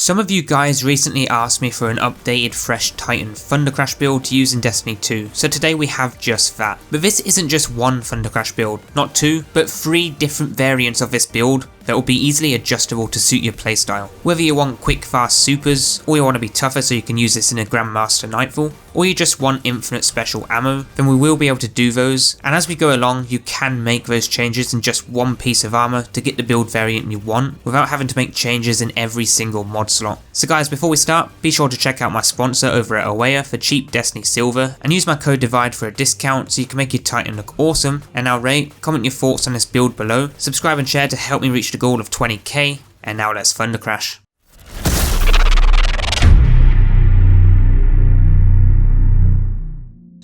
Some of you guys recently asked me for an updated fresh Titan Thundercrash build to use in Destiny 2, so today we have just that. But this isn't just one Thundercrash build, not two, but 3 different variants of this build that will be easily adjustable to suit your playstyle. Whether you want quick fast supers, or you want to be tougher so you can use this in a Grandmaster Nightfall, or you just want infinite special ammo, then we will be able to do those, and as we go along you can make those changes in just one piece of armor to get the build variant you want without having to make changes in every single mod slot. So guys, before we start, be sure to check out my sponsor over at Awaya for cheap Destiny Silver and use my code DIVIDE for a discount so you can make your Titan look awesome. And now rate, comment your thoughts on this build below, subscribe and share to help me reach the goal of 20k, and now let's Thundercrash.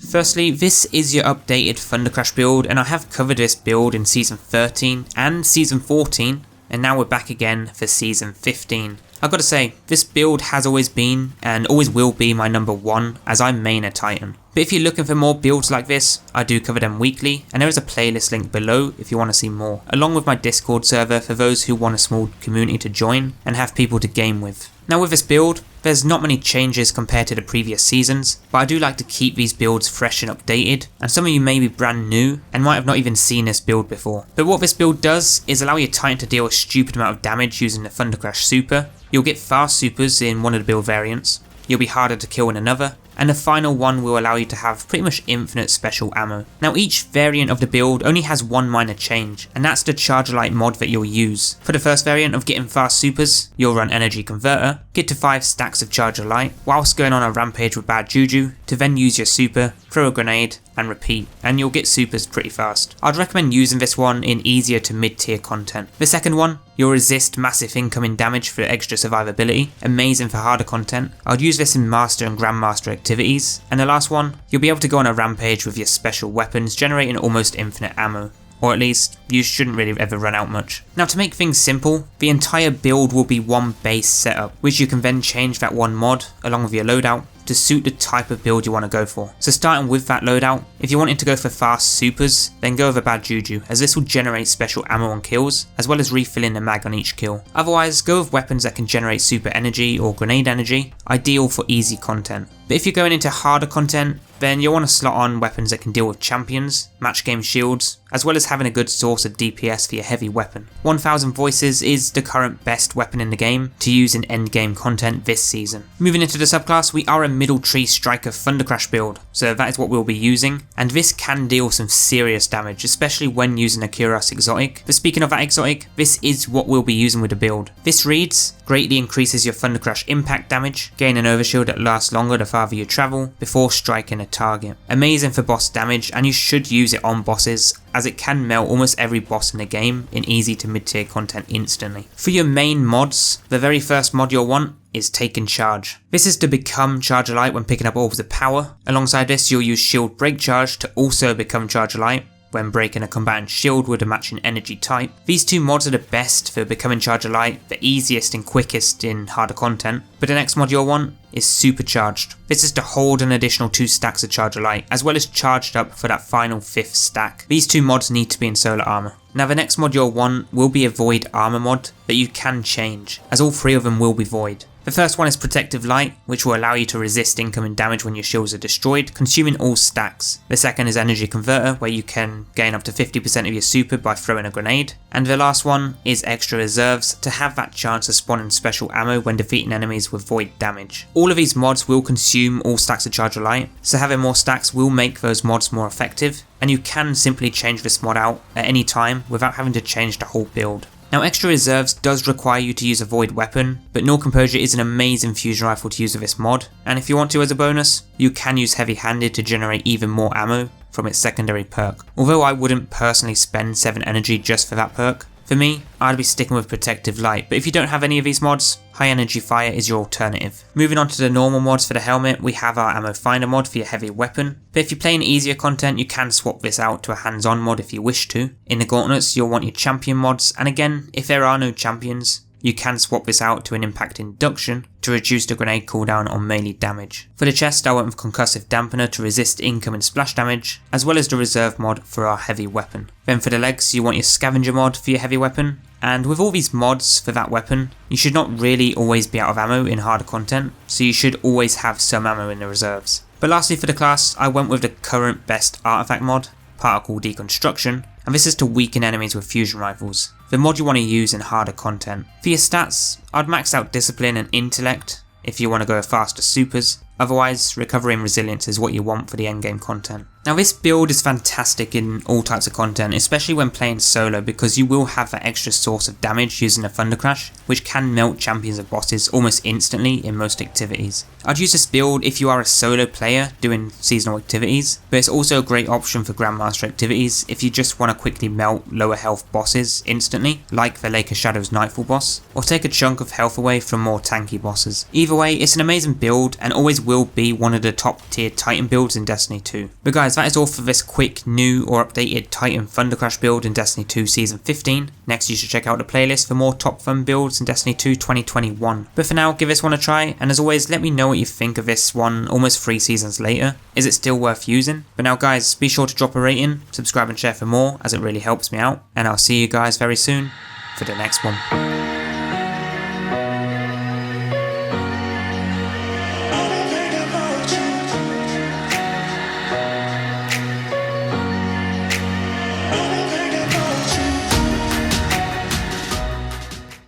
Firstly, this is your updated Thundercrash build, and I have covered this build in Season 13 and Season 14, and now we're back again for Season 15. I've got to say, this build has always been and always will be my number 1 as I main a Titan. But if you're looking for more builds like this, I do cover them weekly, and there is a playlist link below if you want to see more, along with my Discord server for those who want a small community to join and have people to game with. Now with this build, there's not many changes compared to the previous seasons, but I do like to keep these builds fresh and updated, and some of you may be brand new and might have not even seen this build before. But what this build does is allow your Titan to deal a stupid amount of damage using the Thundercrash super. You'll get fast supers in one of the build variants, you'll be harder to kill in another, and the final one will allow you to have pretty much infinite special ammo. Now each variant of the build only has one minor change, and that's the Charger Light mod that you'll use. For the first variant of getting fast supers, you'll run Energy Converter, get to 5 stacks of Charger Light, whilst going on a rampage with bad juju, to then use your super, throw a grenade, and repeat, and you'll get supers pretty fast. I'd recommend using this one in easier to mid-tier content. The second one, you'll resist massive incoming damage for extra survivability, amazing for harder content. I'd use this in Master and Grandmaster activities. And the last one, you'll be able to go on a rampage with your special weapons, generating almost infinite ammo. Or at least, you shouldn't really ever run out much. Now to make things simple, the entire build will be one base setup, which you can then change that one mod, along with your loadout, to suit the type of build you want to go for. So starting with that loadout, if you wanted to go for fast supers, then go with a bad juju, as this will generate special ammo on kills, as well as refilling the mag on each kill. Otherwise, go with weapons that can generate super energy or grenade energy, ideal for easy content. But if you're going into harder content, then you'll want to slot on weapons that can deal with champions, match game shields, as well as having a good source of DPS for your heavy weapon. 1000 Voices is the current best weapon in the game to use in endgame content this season. Moving into the subclass, we are a middle tree striker Thundercrash build, so that is what we'll be using, and this can deal some serious damage, especially when using a Cuirass exotic. But speaking of that exotic, this is what we'll be using with the build. This reads, greatly increases your Thundercrash impact damage, gain an overshield that lasts longer the farther you travel before striking a target. Amazing for boss damage, and you should use it on bosses as it can melt almost every boss in the game in easy to mid-tier content instantly. For your main mods, the very first mod you'll want is Taking Charge. This is to become Charger Light when picking up Orbs of Power. Alongside this, you'll use Shield Break Charge to also become Charger Light when breaking a combatant shield with a matching energy type. These 2 mods are the best for becoming Charger Light, the easiest and quickest in harder content. But the next mod you'll want is Supercharged. This is to hold an additional 2 stacks of Charger Light, as well as charged up for that final 5th stack. These 2 mods need to be in solar armor. Now the next mod you'll want will be a Void Armor mod that you can change, as all 3 of them will be void. The first one is Protective Light, which will allow you to resist incoming damage when your shields are destroyed, consuming all stacks. The second is Energy Converter, where you can gain up to 50% of your super by throwing a grenade. And the last one is Extra Reserves, to have that chance of spawning special ammo when defeating enemies with void damage. All of these mods will consume all stacks of Charger Light, so having more stacks will make those mods more effective, and you can simply change this mod out at any time without having to change the whole build. Now Extra Reserves does require you to use a void weapon, but Null Composure is an amazing fusion rifle to use with this mod, and if you want to as a bonus, you can use Heavy Handed to generate even more ammo from its secondary perk. Although I wouldn't personally spend 7 energy just for that perk, for me, I'd be sticking with Protective Light, but if you don't have any of these mods, High Energy Fire is your alternative. Moving on to the normal mods for the helmet, we have our Ammo Finder mod for your heavy weapon, but if you're playing easier content you can swap this out to a hands-on mod if you wish to. In the gauntlets you'll want your champion mods, and again, if there are no champions, you can swap this out to an impact induction to reduce the grenade cooldown on melee damage. For the chest I went with Concussive Dampener to resist incoming splash damage, as well as the reserve mod for our heavy weapon. Then for the legs you want your Scavenger mod for your heavy weapon, And with all these mods for that weapon, you should not really always be out of ammo in harder content, so you should always have some ammo in the reserves. But lastly for the class, I went with the current best artifact mod, Particle Deconstruction, and this is to weaken enemies with fusion rifles, the mod you want to use in harder content. For your stats, I'd max out Discipline and Intellect if you want to go faster supers, otherwise Recovery and Resilience is what you want for the endgame content. Now this build is fantastic in all types of content, especially when playing solo, because you will have that extra source of damage using a Thundercrash, which can melt champions and bosses almost instantly in most activities. I'd use this build if you are a solo player doing seasonal activities, but it's also a great option for Grandmaster activities if you just want to quickly melt lower health bosses instantly, like the Lake of Shadows Nightfall boss, or take a chunk of health away from more tanky bosses. Either way, it's an amazing build and always will be one of the top tier Titan builds in Destiny 2. But guys, that is all for this quick new or updated Titan Thundercrash build in Destiny 2 Season 15. Next you should check out the playlist for more top fun builds in Destiny 2 2021. But for now, give this one a try, and as always, let me know what you think of this one almost 3 seasons later. Is it still worth using? But now guys, be sure to drop a rating, subscribe and share for more, as it really helps me out, and I'll see you guys very soon for the next one.